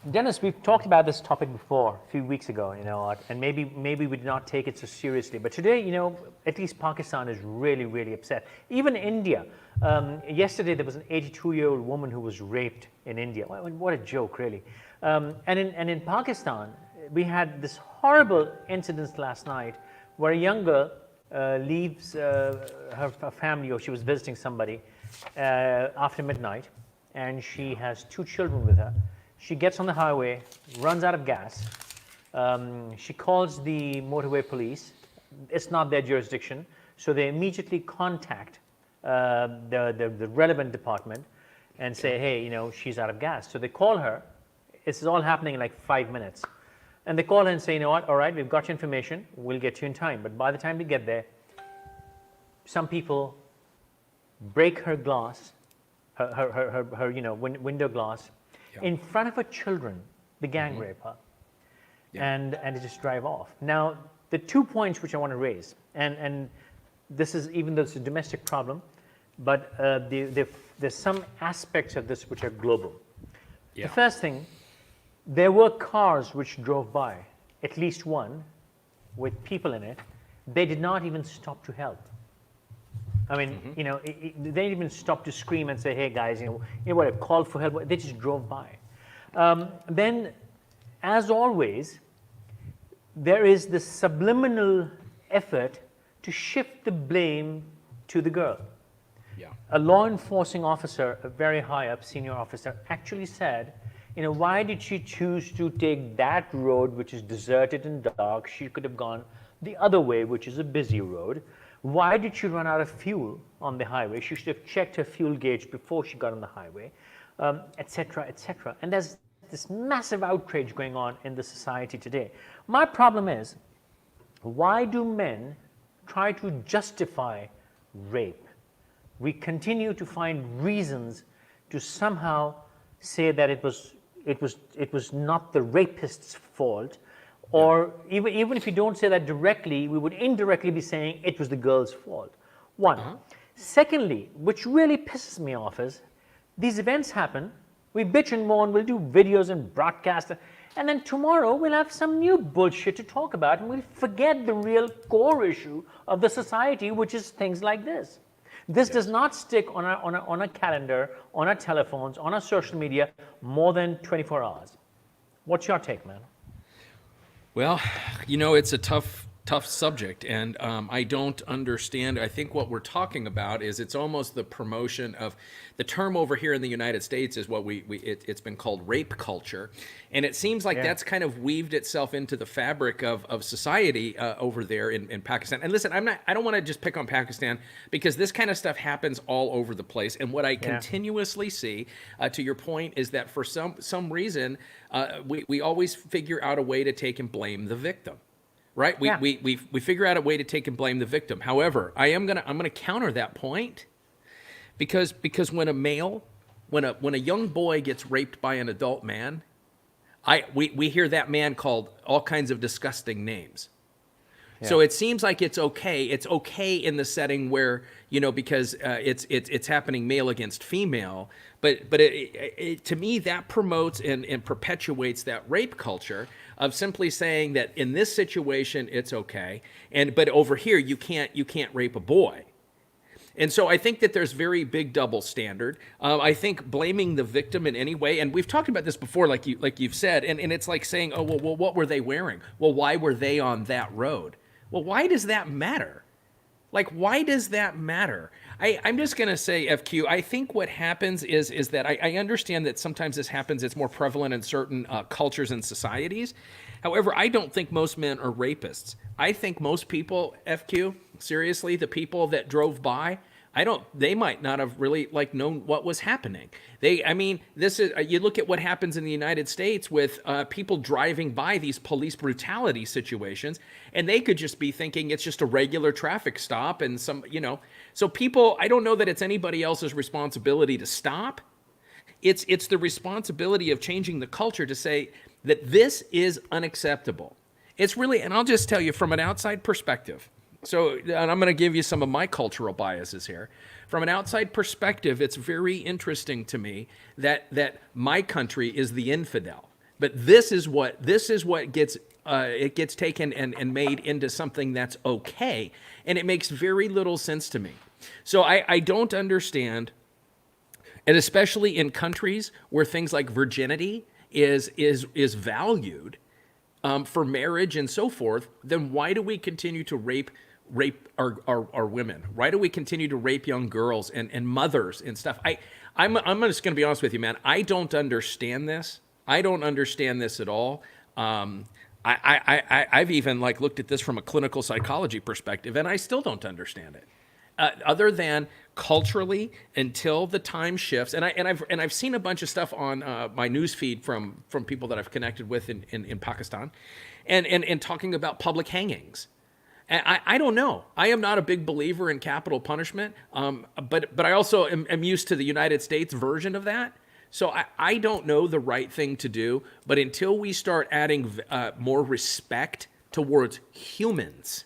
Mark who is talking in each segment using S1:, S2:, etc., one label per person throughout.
S1: Dennis, we've talked about this topic before a few weeks ago, and maybe we did not take it so seriously. But today, at least Pakistan is really, really upset. Even India. Yesterday, there was an 82-year-old woman who was raped in India. What a joke, really. And in Pakistan, we had this horrible incident last night where a young girl leaves her family, or she was visiting somebody after midnight, and she has 2 children with her. She gets on the highway, runs out of gas. She calls the motorway police. It's not their jurisdiction, so they immediately contact the relevant department and say, hey, she's out of gas. So they call her. This is all happening in like 5 minutes. And they call her and say, you know what, all right, we've got your information. We'll get you in time. But by the time we get there, some people break her glass, her window glass, in front of her children. The gang rape her, and they just drive off. Now, the 2 points which I want to raise, and this is, even though it's a domestic problem, but there's some aspects of this which are global. The first thing, there were cars which drove by, at least one, with people in it. They did not even stop to help. I mean, they didn't even stop to scream and say, hey guys, what, a call for help. They just drove by. Then, as always, there is this subliminal effort to shift the blame to the girl. A law enforcing officer, a very high up senior officer, actually said, why did she choose to take that road which is deserted and dark? She could have gone the other way, which is a busy road. Why did she run out of fuel on the highway? She should have checked her fuel gauge before she got on the highway, etc., etc. And there's this massive outrage going on in the society today. My problem is, why do men try to justify rape? We continue to find reasons to somehow say that it was not the rapist's fault. Or even if you don't say that directly, we would indirectly be saying it was the girl's fault. One. Secondly, which really pisses me off is, these events happen, we bitch and moan, we'll do videos and broadcast, and then tomorrow we'll have some new bullshit to talk about, and we'll forget the real core issue of the society, which is things like this. This does not stick on a calendar, on our telephones, on our social media, more than 24 hours. What's your take, man?
S2: Well, it's a tough subject, and I don't understand. I think what we're talking about is it's almost the promotion of the term over here in the United States is what it's been called rape culture, and it seems like that's kind of weaved itself into the fabric of society over there in Pakistan. And listen, I don't want to just pick on Pakistan, because this kind of stuff happens all over the place. And what I continuously see, to your point, is that for some reason we always figure out a way to take and blame the victim. Right? We figure out a way to take and blame the victim. However, I'm gonna counter that point, because when a young boy gets raped by an adult man, we hear that man called all kinds of disgusting names. So it seems like it's okay. It's okay in the setting where, because it's happening male against female. But to me, that promotes and perpetuates that rape culture of simply saying that in this situation it's okay, but over here you can't rape a boy. And so I think that there's very big double standard. I think blaming the victim in any way, and we've talked about this before, like you've said, and it's like saying, oh well, what were they wearing? Well, why were they on that road? Well, why does that matter? Like, why does that matter? I'm just going to say, FQ, I think what happens is that I understand that sometimes this happens. It's more prevalent in certain cultures and societies. However, I don't think most men are rapists. I think most people, FQ, seriously, the people that drove by, they might not have really known what was happening. This is, you look at what happens in the United States with people driving by these police brutality situations, and they could just be thinking it's just a regular traffic stop and so people, I don't know that it's anybody else's responsibility to stop. It's the responsibility of changing the culture to say that this is unacceptable. It's really, and I'll just tell you from an outside perspective, so, and I'm going to give you some of my cultural biases here. From an outside perspective, it's very interesting to me that my country is the infidel. But this is what gets it gets taken and made into something that's okay, and it makes very little sense to me. So I don't understand, and especially in countries where things like virginity is valued for marriage and so forth, then why do we continue to rape our women? Why do we continue to rape young girls and mothers and stuff? I'm just going to be honest with you, man. I don't understand this. I don't understand this at all. I've even like looked at this from a clinical psychology perspective, and I still don't understand it. Other than culturally, until the time shifts, and I've seen a bunch of stuff on my news feed from people that I've connected with in Pakistan, and talking about public hangings. And I don't know. I am not a big believer in capital punishment, but I also am used to the United States version of that. So I don't know the right thing to do. But until we start adding more respect towards humans,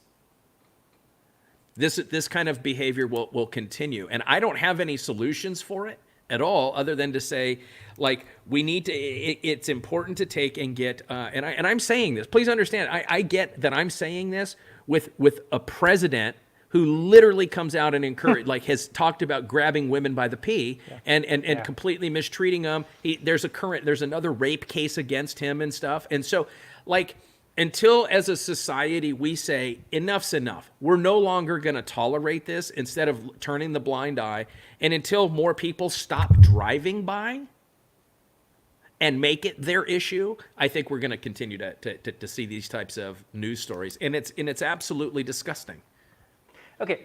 S2: this kind of behavior will continue. And I don't have any solutions for it at all, other than to say, like, we need to. It's important to take and get. And I'm saying this. Please understand. I get that I'm saying this with a president who literally comes out and like has talked about grabbing women by the pee and completely mistreating them. There's another rape case against him and stuff. And so, like, until as a society we say enough's enough, we're no longer going to tolerate this instead of turning the blind eye, and until more people stop driving by and make it their issue, I think we're going to continue to see these types of news stories, and it's absolutely disgusting.
S1: Okay,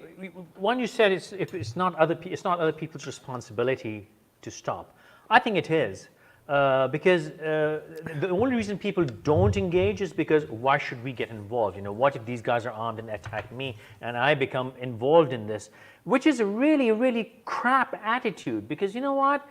S1: one, you said it's not other people's responsibility to stop. I think it is, because the only reason people don't engage is because why should we get involved? You know, what if these guys are armed and attack me and I become involved in this? Which is a really crap attitude, because you know what?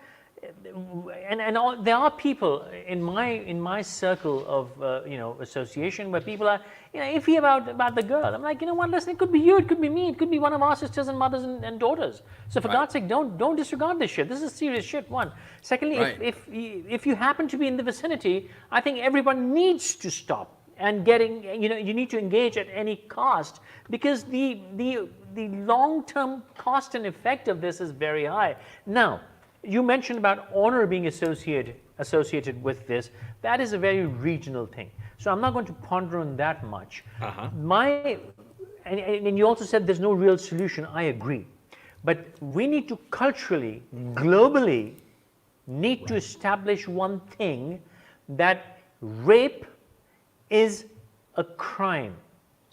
S1: There are people in my circle of association where people are iffy about the girl. I'm like, you know what? Listen, it could be you, it could be me, it could be one of our sisters and mothers and daughters. So for God's sake, don't disregard this shit. This is serious shit. One. Secondly, if you happen to be in the vicinity, I think everyone needs to stop and you need to engage at any cost, because the long-term cost and effect of this is very high. Now, you mentioned about honor being associated with this. That is a very regional thing. So I'm not going to ponder on that much. And you also said there's no real solution. I agree. But we need to culturally, globally, to establish one thing, that rape is a crime.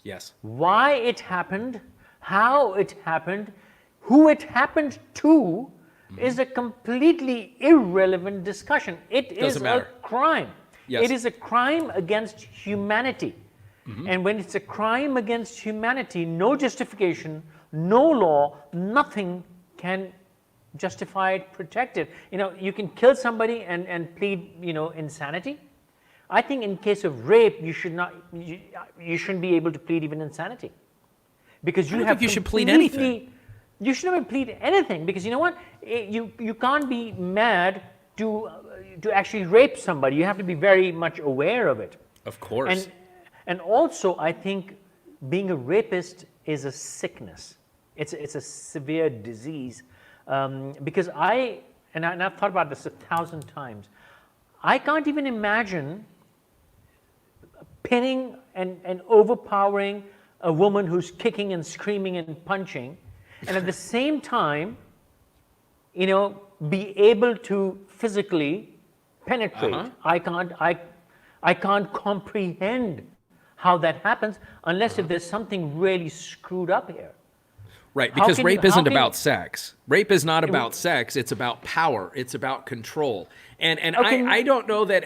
S2: Yes.
S1: Why it happened, how it happened, who it happened to, is a completely irrelevant discussion. It is a crime.
S2: Yes.
S1: It is a crime against humanity. And when it's a crime against humanity, no justification, no law, nothing can justify it, protect it. You can kill somebody and plead, insanity. I think in case of rape, you shouldn't be able to plead even insanity, because you
S2: should plead anything.
S1: You should never plead anything, because you know what? You can't be mad to actually rape somebody. You have to be very much aware of it.
S2: Of course.
S1: And also, I think being a rapist is a sickness. It's a severe disease, because I've thought about this 1,000 times. I can't even imagine pinning and overpowering a woman who's kicking and screaming and punching, and at the same time, be able to physically penetrate. I can't comprehend how that happens unless if there's something really screwed up here.
S2: Right, because rape isn't about sex. Rape is not about sex. It's about power. It's about control. And I don't know that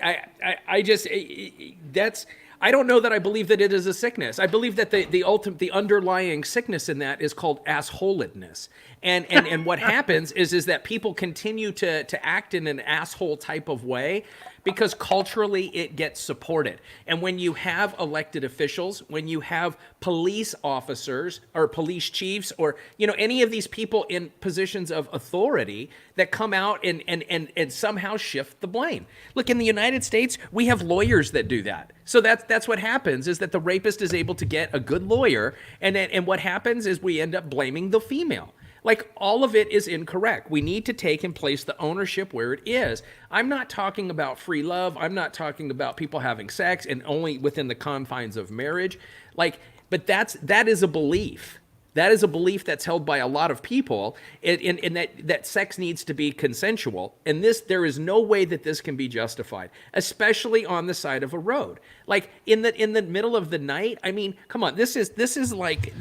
S2: I don't know that I believe that it is a sickness. I believe that the underlying sickness in that is called assholedness. And what happens is that people continue to act in an asshole type of way because culturally it gets supported. And when you have elected officials, when you have police officers or police chiefs or any of these people in positions of authority that come out and somehow shift the blame. Look, in the United States, we have lawyers that do that. So that's what happens, is that the rapist is able to get a good lawyer, and what happens is we end up blaming the female. Like, all of it is incorrect. We need to take and place the ownership where it is. I'm not talking about free love. I'm not talking about people having sex and only within the confines of marriage. But that is a belief. That is a belief that's held by a lot of people, in that sex needs to be consensual. And there is no way that this can be justified, especially on the side of a road. Like in the middle of the night. I mean, come on. This is like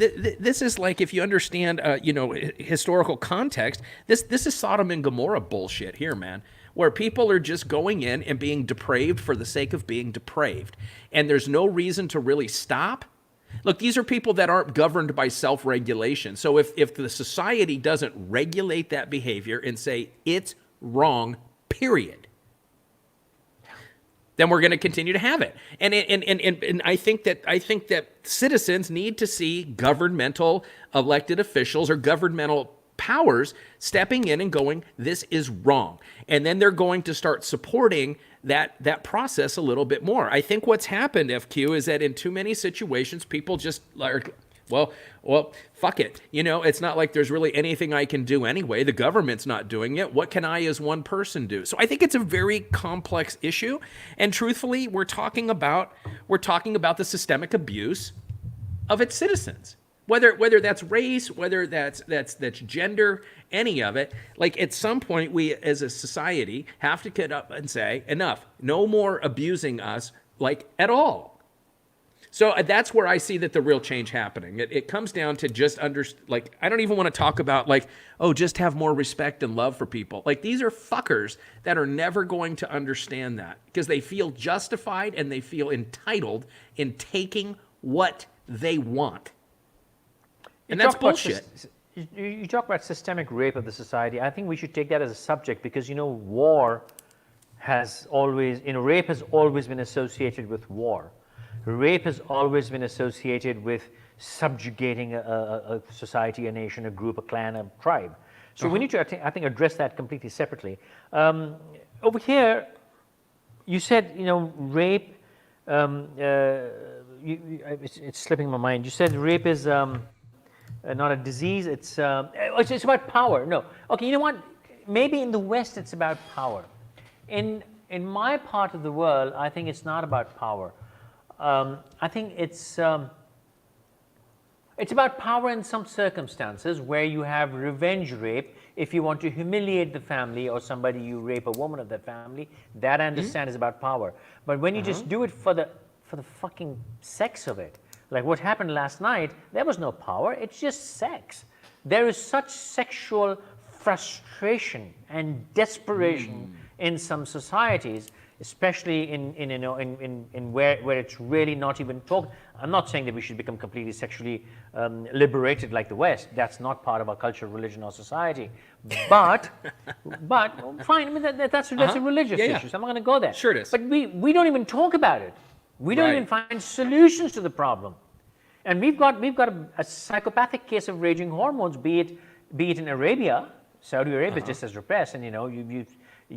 S2: if you understand, historical context. This is Sodom and Gomorrah bullshit here, man. Where people are just going in and being depraved for the sake of being depraved, and there's no reason to really stop. Look, these are people that aren't governed by self-regulation. So if the society doesn't regulate that behavior and say it's wrong, period, then we're going to continue to have it. And I think that citizens need to see governmental elected officials or governmental powers stepping in and going, this is wrong. And then they're going to start supporting that process a little bit more. I think what's happened, FQ, is that in too many situations, people just like, well, fuck it. It's not like there's really anything I can do anyway. The government's not doing it. What can I as one person do? So I think it's a very complex issue. And truthfully, we're talking about the systemic abuse of its citizens. Whether that's race, whether that's gender, any of it, like at some point we as a society have to get up and say, enough, no more abusing us like at all. So that's where I see that the real change happening. It comes down to just I don't even want to talk about just have more respect and love for people. Like, these are fuckers that are never going to understand that because they feel justified and they feel entitled in taking what they want. And that's bullshit.
S1: You talk about systemic rape of the society. I think we should take that as a subject because, war has always, rape has always been associated with war. Rape has always been associated with subjugating a society, a nation, a group, a clan, a tribe. So we need to, I think, address that completely separately. Over here, you said, rape, it's slipping my mind. You said rape is... not a disease, it's about power. No. Okay, you know what? Maybe in the West it's about power. In my part of the world, I think it's not about power. I think it's about power in some circumstances where you have revenge rape. If you want to humiliate the family or somebody, you rape a woman of that family, that I understand is about power. But when you just do it for the fucking sex of it, like what happened last night, there was no power, it's just sex. There is such sexual frustration and desperation in some societies, especially in where it's really not even talked. I'm not saying that we should become completely sexually liberated like the West. That's not part of our culture, religion, or society. But fine, I mean, that's a religious issue, so I'm not going to go there.
S2: Sure it is.
S1: But we don't even talk about it. We don't even find solutions to the problem. And we've got a psychopathic case of raging hormones, be it in Arabia. Saudi Arabia is just as repressed, and you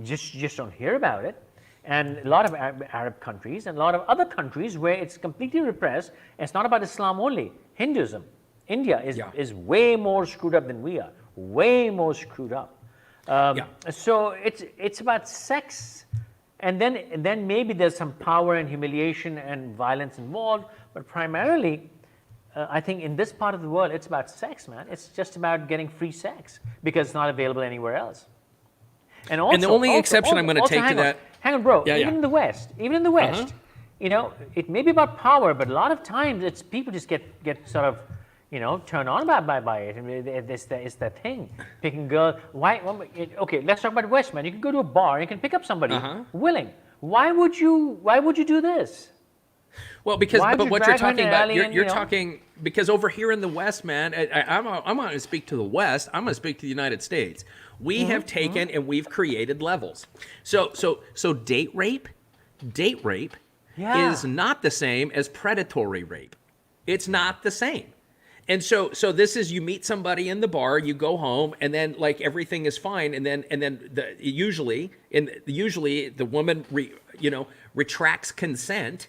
S1: just don't hear about it. And a lot of Arab countries and a lot of other countries where it's completely repressed. And it's not about Islam only. Hinduism, India is way more screwed up than we are. Way more screwed up. So it's about sex. And then maybe there's some power and humiliation and violence involved, but primarily, I think in this part of the world, it's about sex, man. It's just about getting free sex because it's not available anywhere else. And
S2: the only exception I'm going to take to that.
S1: Hang on, bro. Even in the West, it may be about power, but a lot of times it's people just get sort of, turned on by it. I mean, it's that thing. Picking girl. Why? Okay, let's talk about West, man. You can go to a bar and you can pick up somebody willing. Why would you do this?
S2: Well, because
S1: Why would
S2: but
S1: you
S2: what you're
S1: drag her
S2: talking
S1: into
S2: about,
S1: alien,
S2: you're
S1: you know?
S2: talking because over here in the West, man, I'm going to speak to the West. I'm going to speak to the United States. We have taken and we've created levels. So date rape
S1: Yeah.
S2: is not the same as predatory rape. It's not the same. And so this is, you meet somebody in the bar, you go home, and then like everything is fine, and then usually the woman retracts consent,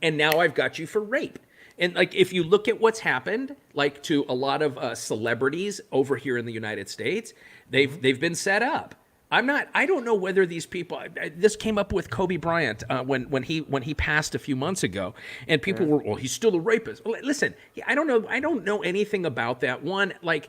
S2: and now I've got you for rape. And like if you look at what's happened, like to a lot of celebrities over here in the United States, they've been set up. I don't know whether these people. This came up with Kobe Bryant when he passed a few months ago, and people were, well, he's still a rapist. Well, listen, I don't know anything about that. One, like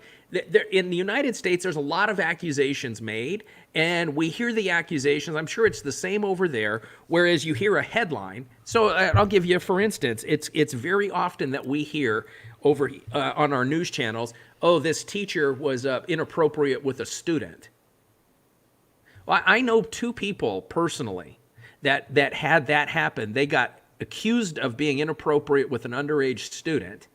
S2: in the United States, there's a lot of accusations made, and we hear the accusations. I'm sure it's the same over there. Whereas you hear a headline. So I'll give you, for instance, it's very often that we hear over on our news channels, oh, this teacher was inappropriate with a student. Well, I know two people personally that had that happen. They got accused of being inappropriate with an underage student,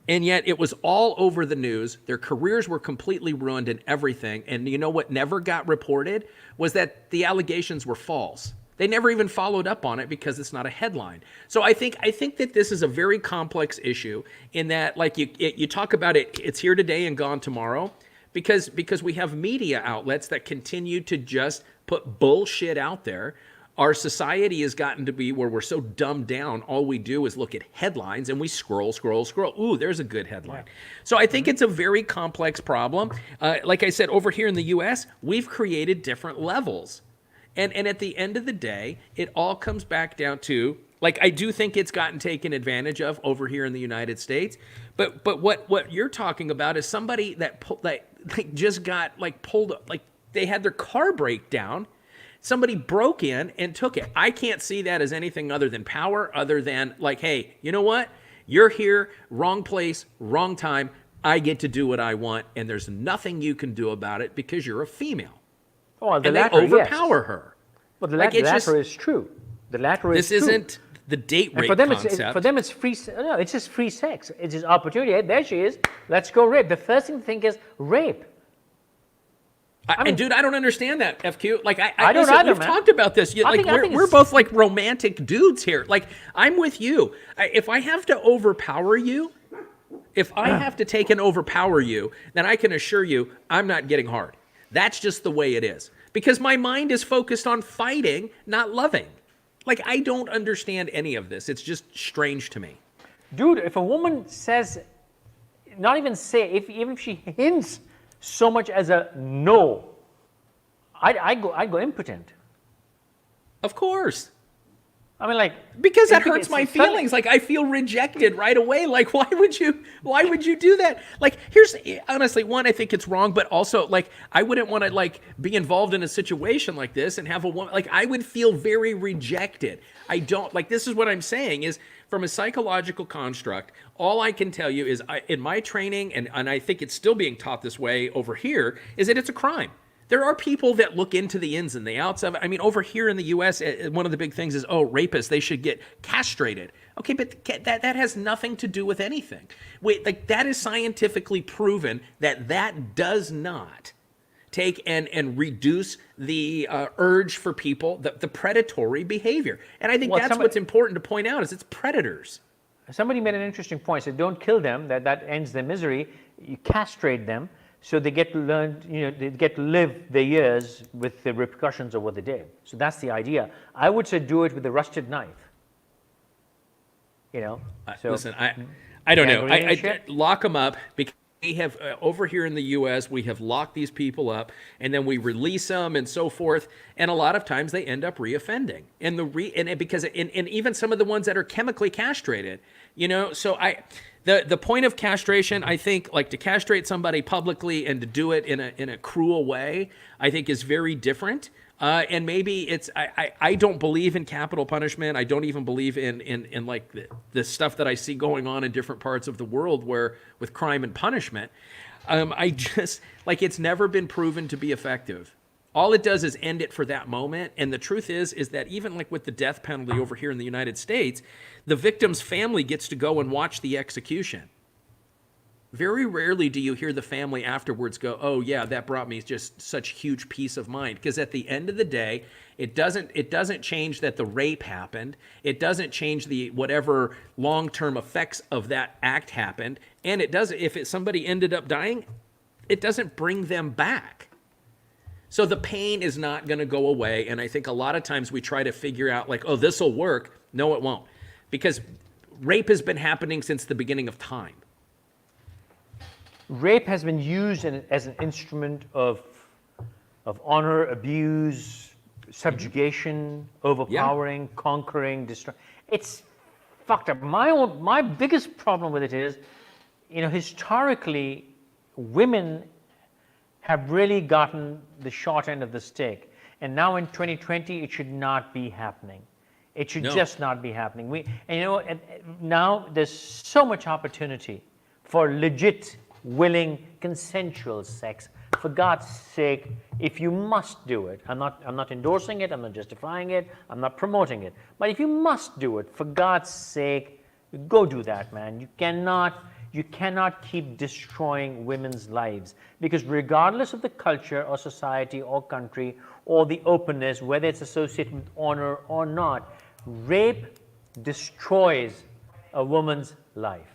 S2: and yet it was all over the news. Their careers were completely ruined and everything. And you know what never got reported was that the allegations were false. They never even followed up on it because it's not a headline. So I think that this is a very complex issue in that, like you talk about it, it's here today and gone tomorrow. Because we have media outlets that continue to just put bullshit out there. Our society has gotten to be where we're so dumbed down, all we do is look at headlines and we scroll. Ooh, there's a good headline. Yeah. So I think it's a very complex problem. Like I said, over here in the U.S., we've created different levels. And at the end of the day, it all comes back down to, like, I do think it's gotten taken advantage of over here in the United States. But what you're talking about is somebody that just got pulled up, like they had their car break down. Somebody broke in and took it. I can't see that as anything other than power, other than like, hey, you know what? You're here, wrong place, wrong time. I get to do what I want, and there's nothing you can do about it because you're a female.
S1: Oh,
S2: and they overpower her.
S1: Well, the latter is true. The latter is true.
S2: This isn't the date rape concept.
S1: For them, it's free. No, it's just free sex. It's just opportunity. Hey, there she is. Let's go rape. The first thing to think is rape.
S2: I mean, dude, I don't understand that, FQ. Like,
S1: I don't either,
S2: we've
S1: man.
S2: talked about this. We're both like romantic dudes here. Like, I'm with you. If I have to overpower you, if I have to take and overpower you, then I can assure you I'm not getting hard. That's just the way it is. Because my mind is focused on fighting, not loving. Like, I don't understand any of this. It's just strange to me.
S1: Dude, if a woman says, not even say, even if she hints so much as a no, I go impotent.
S2: Of course.
S1: I mean, like,
S2: because that hurts my feelings. Like, I feel rejected right away. Like, why would you do that? Like, here's honestly, one, I think it's wrong, but also, like, I wouldn't want to like be involved in a situation like this and have a woman, like, I would feel very rejected. I don't, like, this is what I'm saying is, from a psychological construct, all I can tell you is in my training, and I think it's still being taught this way over here, is that it's a crime. There are people that look into the ins and the outs of it. I mean, over here in the U.S., one of the big things is, oh, rapists, they should get castrated. Okay, but that has nothing to do with anything. Wait, like, that is scientifically proven that does not take and reduce the urge for people, the predatory behavior. And I think that's what's important to point out is it's predators.
S1: Somebody made an interesting point. So don't kill them. That ends their misery. You castrate them. So they get to learn, they get to live their years with the repercussions of what they did. So that's the idea. I would say do it with a rusted knife. So
S2: listen, I don't know. I lock them up because we have over here in the U.S. we have locked these people up and then we release them and so forth. And a lot of times they end up reoffending. And because even some of the ones that are chemically castrated, So The point of castration, I think, like to castrate somebody publicly and to do it in a cruel way, I think is very different. And maybe it's I don't believe in capital punishment. I don't even believe in like the stuff that I see going on in different parts of the world where with crime and punishment. I just like it's never been proven to be effective. All it does is end it for that moment. And the truth is that even like with the death penalty over here in the United States, the victim's family gets to go and watch the execution. Very rarely do you hear the family afterwards go, oh yeah, that brought me just such huge peace of mind. Because at the end of the day, it doesn't change that the rape happened. It doesn't change the whatever long-term effects of that act happened. And it doesn't, if somebody ended up dying, it doesn't bring them back. So the pain is not going to go away. And I think a lot of times we try to figure out like, oh, this will work. No, it won't. Because rape has been happening since the beginning of time.
S1: Rape has been used as an instrument of honor, abuse, subjugation, overpowering, conquering, destroy. It's fucked up. My biggest problem with it is, historically, women have really gotten the short end of the stick, and now in 2020, it should not be happening. It should just not be happening. Now there's so much opportunity for legit, willing, consensual sex. For God's sake, if you must do it, I'm not endorsing it, I'm not justifying it, I'm not promoting it, but if you must do it, for God's sake, go do that, man. You cannot keep destroying women's lives, because regardless of the culture or society or country or the openness, whether it's associated with honor or not, rape destroys a woman's life.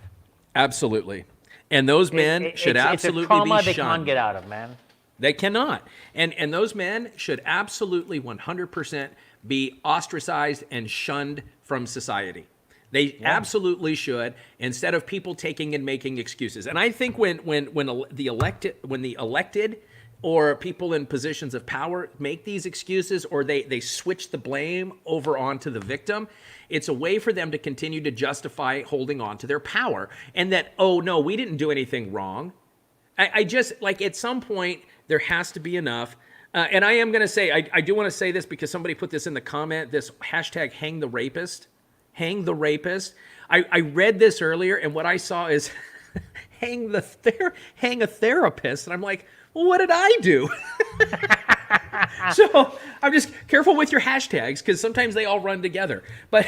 S2: Absolutely. And those men should absolutely
S1: it's a trauma
S2: be
S1: they
S2: shunned.
S1: can't get out of, man.
S2: They cannot. And those men should absolutely 100% be ostracized and shunned from society. They absolutely should, instead of people taking and making excuses. And I think when the elected or people in positions of power make these excuses, or they switch the blame over onto the victim, it's a way for them to continue to justify holding on to their power. And that, oh no, we didn't do anything wrong. I just, like, at some point, there has to be enough. And I am going to say, I do want to say this because somebody put this in the comment, this hashtag hang the rapist. Hang the rapist. I read this earlier, and what I saw is hang a therapist. And I'm like, well, what did I do? So I'm just careful with your hashtags, because sometimes they all run together. But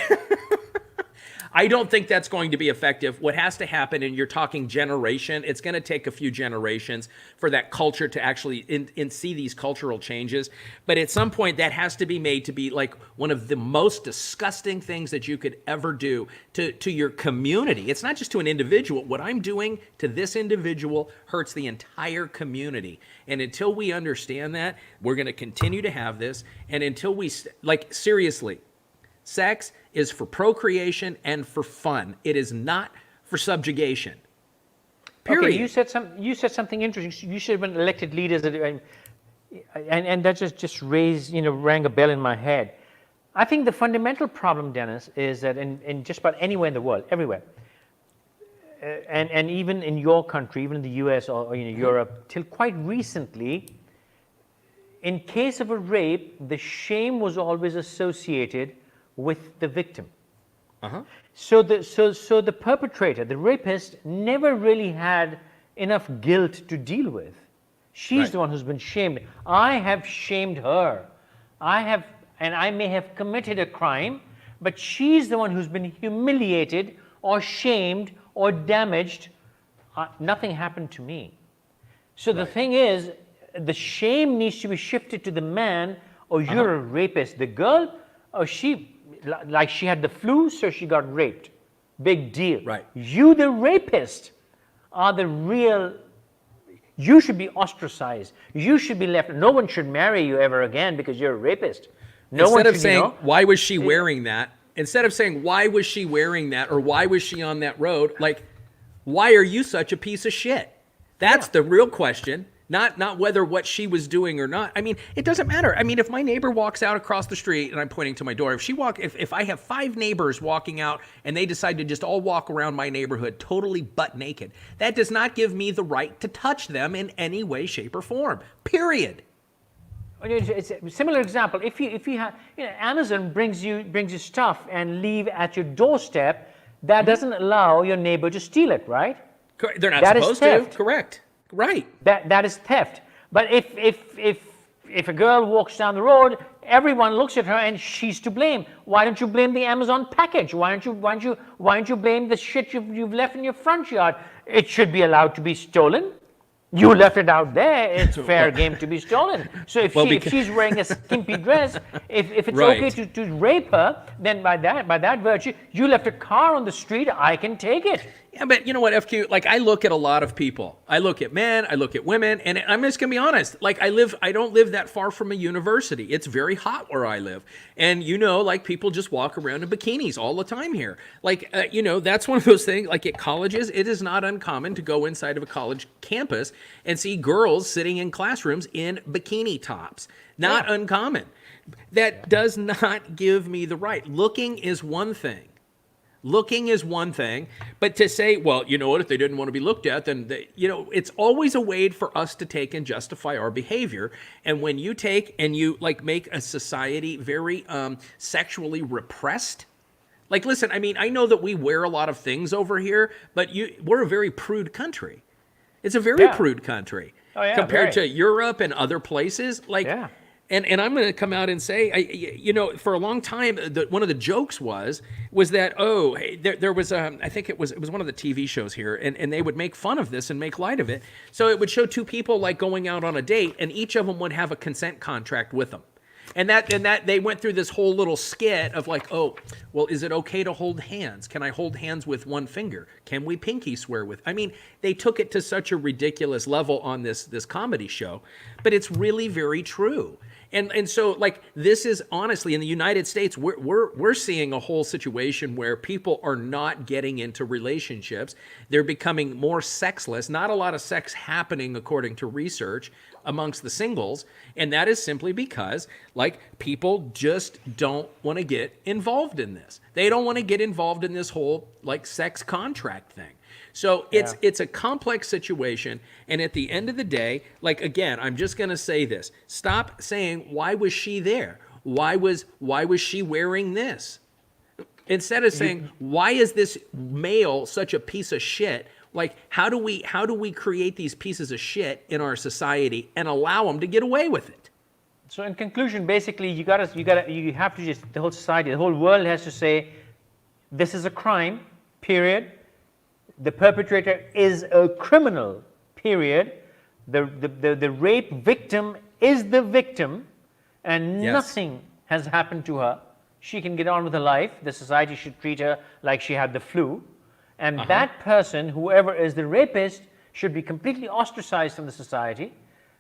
S2: I don't think that's going to be effective. What has to happen, and you're talking generation, it's going to take a few generations for that culture to actually see these cultural changes. But at some point, that has to be made to be like one of the most disgusting things that you could ever do to your community. It's not just to an individual. What I'm doing to this individual hurts the entire community. And until we understand that, we're going to continue to have this. And until we, like, seriously, sex is for procreation and for fun. It is not for subjugation. Period.
S1: Okay, you said something interesting. You should have been elected leaders, and that just rang a bell in my head. I think the fundamental problem, Dennis, is that in just about anywhere in the world, everywhere, and even in your country, even in the U.S. or Europe, till quite recently, in case of a rape, the shame was always associated with the victim. So the perpetrator, the rapist, never really had enough guilt to deal with. She's the one who's been shamed. I have shamed her. And I may have committed a crime, but she's the one who's been humiliated or shamed or damaged. Nothing happened to me. So the thing is, the shame needs to be shifted to the man. Oh, you're a rapist. The girl, oh, she had the flu, so she got raped. Big deal.
S2: Right.
S1: You, the rapist, are the real. You should be ostracized. You should be left. No one should marry you ever again because you're a rapist.
S2: Instead of saying, why was she wearing that? Instead of saying, why was she wearing that? Or why was she on that road? Like, why are you such a piece of shit? That's the real question. Not whether what she was doing or not. I mean, it doesn't matter. I mean, if my neighbor walks out across the street and I'm pointing to my door, if I have 5 neighbors walking out and they decide to just all walk around my neighborhood totally butt naked, that does not give me the right to touch them in any way, shape, or form. Period.
S1: It's a similar example. If you have, Amazon brings you stuff and leave at your doorstep, that doesn't allow your neighbor to steal it, right?
S2: They're not supposed to. Correct. Right.
S1: That is theft. But if if a girl walks down the road, everyone looks at her and she's to blame. Why don't you blame the Amazon package? Why don't you blame the shit you've left in your front yard? It should be allowed to be stolen. You left it out there. It's fair game to be stolen. So if she's wearing a skimpy dress, if it's okay to rape her, then by that virtue, you left a car on the street. I can take it.
S2: Yeah, but you know what, FQ? Like, I look at a lot of people. I look at men, I look at women, and I'm just gonna be honest. Like, I don't live that far from a university. It's very hot where I live, and like people just walk around in bikinis all the time here. Like, that's one of those things. Like at colleges, it is not uncommon to go inside of a college campus and see girls sitting in classrooms in bikini tops. Not uncommon. That does not give me the right. Looking is one thing. But to say, well, you know what, if they didn't want to be looked at, then it's always a way for us to take and justify our behavior. And when you take and you make a society very sexually repressed, like, listen, I mean, I know that we wear a lot of things over here, but we're a very prude country. It's a very prude country compared to Europe and other places. And I'm going to come out and say, for a long time, one of the jokes was that, there was, I think it was one of the TV shows here, and they would make fun of this and make light of it. So it would show two people going out on a date, and each of them would have a consent contract with them. And that they went through this whole little skit of is it okay to hold hands? Can I hold hands with one finger? Can we pinky swear with? I mean, they took it to such a ridiculous level on this comedy show, but it's really very true. And so this is honestly in the United States, we're seeing a whole situation where people are not getting into relationships. They're becoming more sexless. Not a lot of sex happening according to research amongst the singles, and that is simply because people just don't want to get involved in this. They don't want to get involved in this whole sex contract thing. So it's a complex situation, and at the end of the day, again, I'm just going to say this. Stop saying, why was she there? Why was she wearing this? Instead of saying, why is this male such a piece of shit? How do we create these pieces of shit in our society and allow them to get away with it?
S1: So in conclusion, basically, you have to just, the whole society, the whole world has to say, this is a crime, period. The perpetrator is a criminal, period. The rape victim is the victim, and nothing has happened to her. She can get on with her life. The society should treat her like she had the flu. And that person, whoever is the rapist, should be completely ostracized from the society.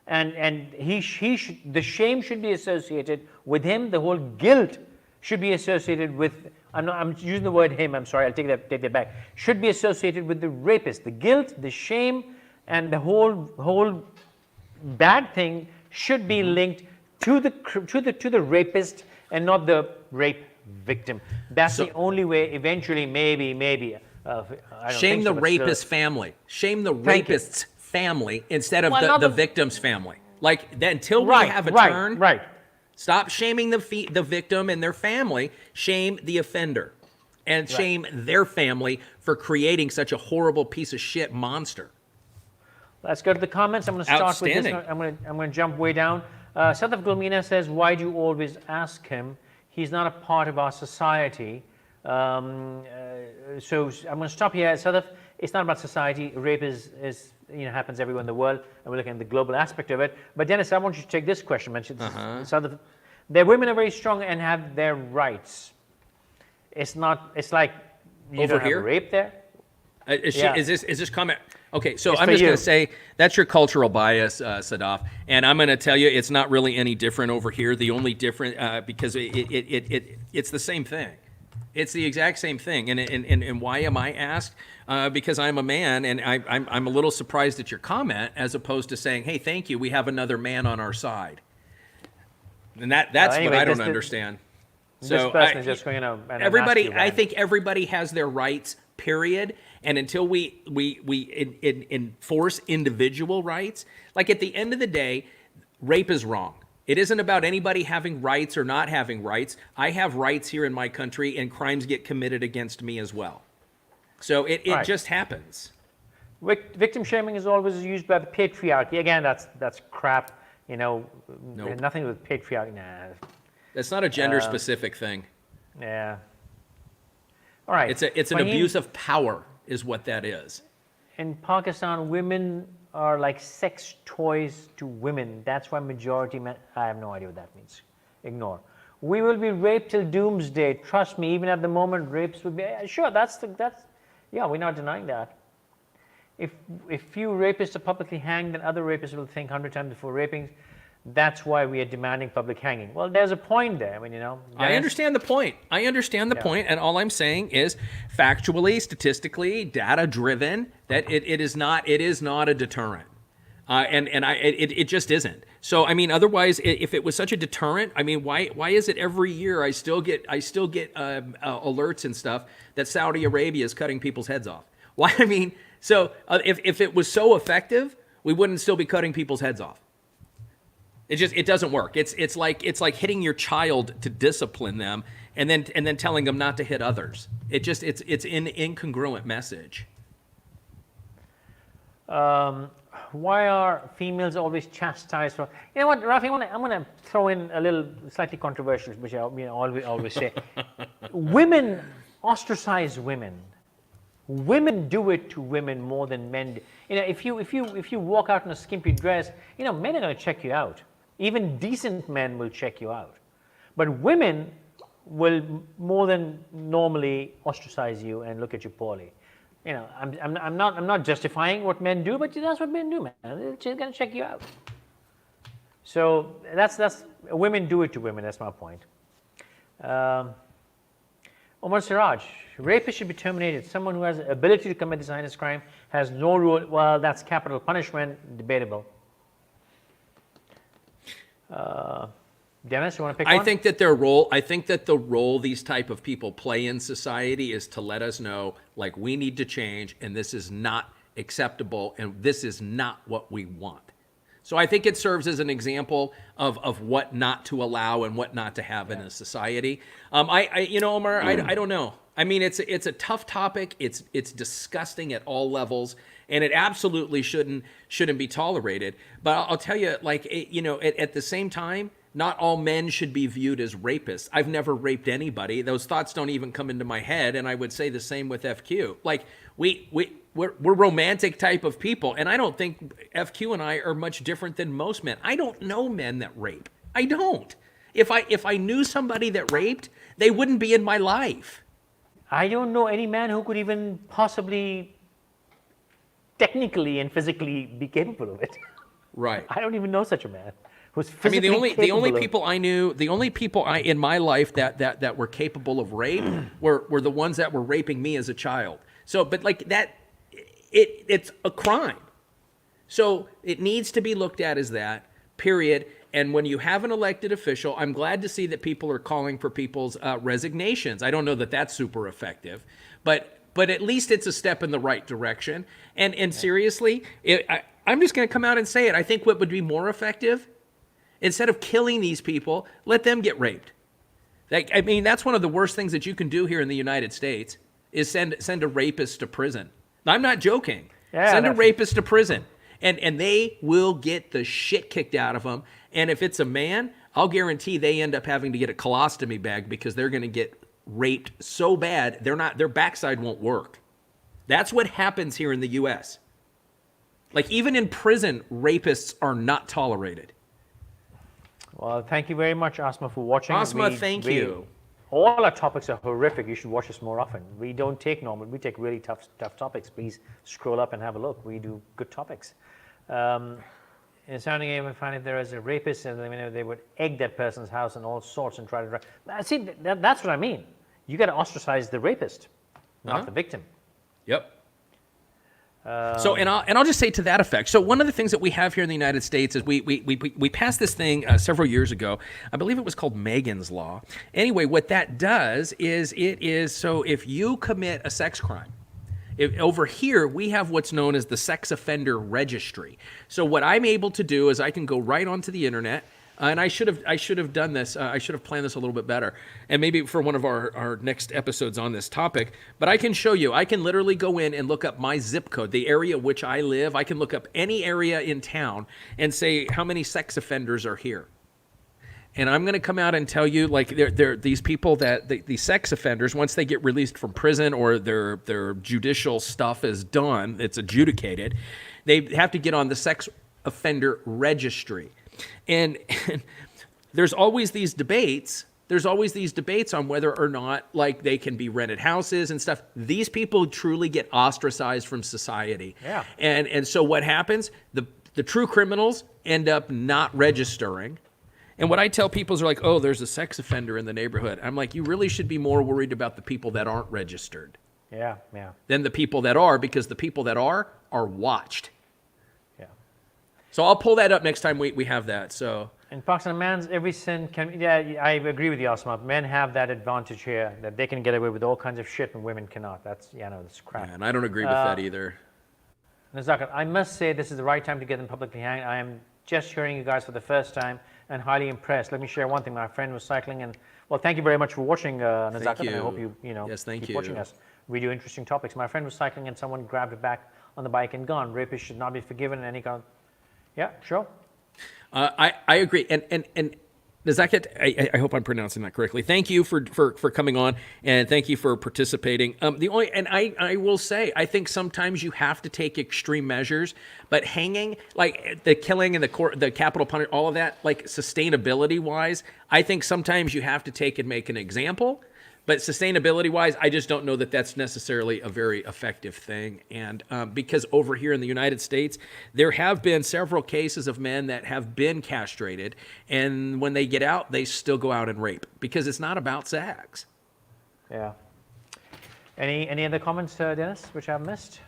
S1: And the shame should be associated with him. The whole guilt should be associated with, I'm using the word him, I'm sorry, I'll take that back. Should be associated with the rapist. The guilt, the shame, and the whole bad thing should be linked to the rapist and not the rape victim. That's the only way. Eventually, maybe.
S2: Shame the rapist family. Shame the rapist's family instead of the victim's family. Until we have a turn.
S1: Right.
S2: Stop shaming the victim and their family. Shame the offender, and shame their family for creating such a horrible piece of shit monster.
S1: Let's go to the comments. I'm going to start with this. I'm going to jump way down. Sadaf Gulmina says, "Why do you always ask him? He's not a part of our society." So I'm going to stop here. Sadaf, it's not about society. Rape is happens everywhere in the world, and we're looking at the global aspect of it. But Dennis, I want you to take this question. Sadaf, their women are very strong and have their rights. It's like you
S2: over
S1: don't
S2: here
S1: have rape there.
S2: Is this comment? Okay, so I'm just going to say that's your cultural bias, Sadaf, and I'm going to tell you it's not really any different over here. The only different because it's the same thing. It's the exact same thing. And why am I asked? Because I'm a man, and I'm a little surprised at your comment, as opposed to saying, "Hey, thank you, we have another man on our side." And that's anyway, what I don't understand.
S1: This person is just going,
S2: everybody. I think everybody has their rights. Period. And until we enforce individual rights, at the end of the day, rape is wrong. It isn't about anybody having rights or not having rights. I have rights here in my country, and crimes get committed against me as well. So it just happens.
S1: Victim shaming is always used by the patriarchy. Again, that's crap.
S2: Nope.
S1: nothing with patriarchy. Nah.
S2: That's not a gender-specific thing.
S1: Yeah. All right.
S2: It's an abuse of power is what that is.
S1: In Pakistan, women are like sex toys to women. That's why majority men. I have no idea what that means. Ignore. We will be raped till doomsday. Trust me. Even at the moment, rapes will be. Sure, that's. Yeah, we're not denying that. If few rapists are publicly hanged, then other rapists will think 100 times before raping. That's why we are demanding public hanging. Well, there's a point there. I mean,
S2: I understand the point. And all I'm saying is, factually, statistically, data-driven, that it is not a deterrent, it just isn't. So, I mean, otherwise, if it was such a deterrent, I mean, why is it every year I still get alerts and stuff that Saudi Arabia is cutting people's heads off? Why? I mean, so if it was so effective, we wouldn't still be cutting people's heads off. It doesn't work. It's like hitting your child to discipline them and then telling them not to hit others. It's an incongruent message.
S1: Why are females always chastised for? You know what, Rafi? I'm gonna throw in a little slightly controversial, which I always say. Women ostracize women. Women do it to women more than men do. If you walk out in a skimpy dress, men are going to check you out. Even decent men will check you out. But women will more than normally ostracize you and look at you poorly. I'm not justifying what men do, but that's what men do, man. They're going to check you out. So that's women do it to women. That's my point. Omar Siraj, rapists should be terminated. Someone who has the ability to commit this heinous crime has no rule. Well, that's capital punishment. Debatable. Dennis, you want to pick one?
S2: I think that the role these type of people play in society is to let us know, like, we need to change, and this is not acceptable, and this is not what we want. So I think it serves as an example of what not to allow and what not to have in a society. Omar, I don't know. I mean, it's a tough topic. It's disgusting at all levels, and it absolutely shouldn't be tolerated. But I'll tell you, at the same time, not all men should be viewed as rapists. I've never raped anybody. Those thoughts don't even come into my head, and I would say the same with FQ. Like, we're romantic type of people, and I don't think FQ and I are much different than most men. I don't know men that rape. I don't. If I knew somebody that raped, they wouldn't be in my life.
S1: I don't know any man who could even possibly technically and physically be capable of it.
S2: Right.
S1: I don't even know such a man who's physically
S2: the only people I knew, in my life that were capable of rape were the ones that were raping me as a child. So, but like that, it's a crime. So it needs to be looked at as that, period. And when you have an elected official, I'm glad to see that people are calling for people's resignations. I don't know that that's super effective, but at least it's a step in the right direction. And seriously, I'm just going to come out and say it. I think what would be more effective, instead of killing these people, let them get raped. That's one of the worst things that you can do here in the United States is send a rapist to prison. I'm not joking.
S1: Yeah,
S2: send a rapist to prison. And they will get the shit kicked out of them. And if it's a man, I'll guarantee they end up having to get a colostomy bag because they're going to get raped so bad their backside won't work. That's what happens here in the U.S. Like, even in prison, rapists are not tolerated.
S1: Well, thank you very much, Asma, for watching.
S2: Asma, thank you.
S1: All our topics are horrific. You should watch us more often. We don't take normal. We take really tough topics. Please scroll up and have a look. We do good topics. In sounding game, I find if there is a rapist, and they would egg that person's house and all sorts and try to. See, that's what I mean. You got to ostracize the rapist, not the victim.
S2: Yep. So, and I'll just say to that effect. So, one of the things that we have here in the United States is we passed this thing several years ago. I believe it was called Megan's Law. Anyway, what that does is so if you commit a sex crime, over here we have what's known as the sex offender registry. So, what I'm able to do is I can go right onto the internet. And I should have done this. I should have planned this a little bit better, and maybe for one of our next episodes on this topic. But I can show you. I can literally go in and look up my zip code, the area which I live. I can look up any area in town and say how many sex offenders are here. And I'm going to come out and tell you, like, they're these people these sex offenders, once they get released from prison or their judicial stuff is done, it's adjudicated, they have to get on the sex offender registry. And there's always these debates. There's always these debates on whether or not, like, they can be rented houses and stuff. These people truly get ostracized from society.
S1: Yeah.
S2: And so what happens? The true criminals end up not registering. And what I tell people is like, oh, there's a sex offender in the neighborhood. I'm like, you really should be more worried about the people that aren't registered.
S1: Yeah.
S2: Than the people that are, because the people that are watched.
S1: Yeah.
S2: So I'll pull that up next time we have that. So
S1: In Pakistan, man's every sin can. Yeah, I agree with you, Asma. Men have that advantage here that they can get away with all kinds of shit and women cannot. That's that's crap.
S2: and I don't agree with that either.
S1: Nazakat, I must say this is the right time to get them publicly hanged. I am just hearing you guys for the first time and highly impressed. Let me share one thing. My friend was cycling and, well, thank you very much for watching, Nazakat.
S2: you.
S1: I hope you
S2: Yes, thank
S1: keep
S2: you.
S1: watching us. We do interesting topics. My friend was cycling and someone grabbed her back on the bike and gone. Rapists should not be forgiven. And he gone, yeah, sure.
S2: I agree. And Nazakat, I hope I'm pronouncing that correctly. Thank you for coming on, and thank you for participating. I will say, I think sometimes you have to take extreme measures, but hanging, like the killing and the capital punishment, all of that, like sustainability wise, I think sometimes you have to take and make an example. But sustainability-wise, I just don't know that that's necessarily a very effective thing. And because over here in the United States, there have been several cases of men that have been castrated, and when they get out, they still go out and rape because it's not about sex.
S1: Yeah. Any other comments, Dennis, which I've missed?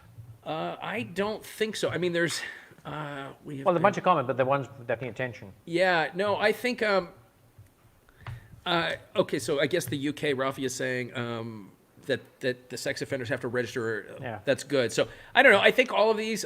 S2: I don't think so. I mean, there's
S1: Well, a bunch of comments, but the ones that need attention.
S2: Yeah, no, I think. Okay, so I guess the UK, Ralphie is saying that the sex offenders have to register.
S1: Yeah.
S2: That's good. So I don't know. I think all of these,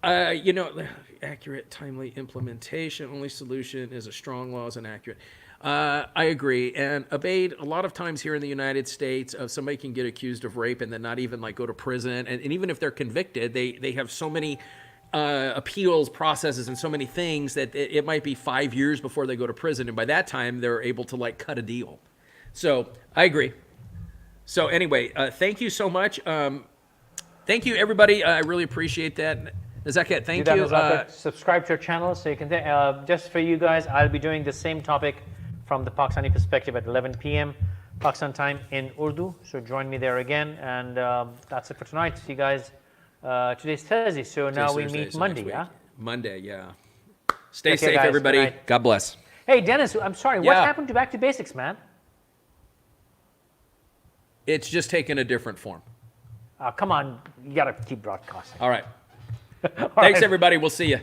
S2: accurate, timely implementation. Only solution is a strong laws and accurate. I agree. And Abaid, a lot of times here in the United States, somebody can get accused of rape and then not even like go to prison. And even if they're convicted, they have so many appeals processes and so many things that it might be 5 years before they go to prison, and by that time they're able to like cut a deal. So I agree. So anyway, thank you so much. Thank you, everybody. I really appreciate that. Nazakat, thank you.
S1: Subscribe to our channel so you can. Just for you guys, I'll be doing the same topic from the Pakistani perspective at 11 p.m. Pakistan time in Urdu. So join me there again, and that's it for tonight. See you guys. Today's Thursday, so now we meet Monday, yeah?
S2: Monday, yeah. Stay
S1: Take care,
S2: safe,
S1: guys.
S2: everybody. God bless.
S1: Hey, Dennis, I'm sorry. What
S2: Yeah.
S1: happened to Back to Basics, man?
S2: It's just taken a different form.
S1: Come on. You got to keep broadcasting.
S2: All right.
S1: All
S2: Thanks,
S1: right.
S2: everybody. We'll see you.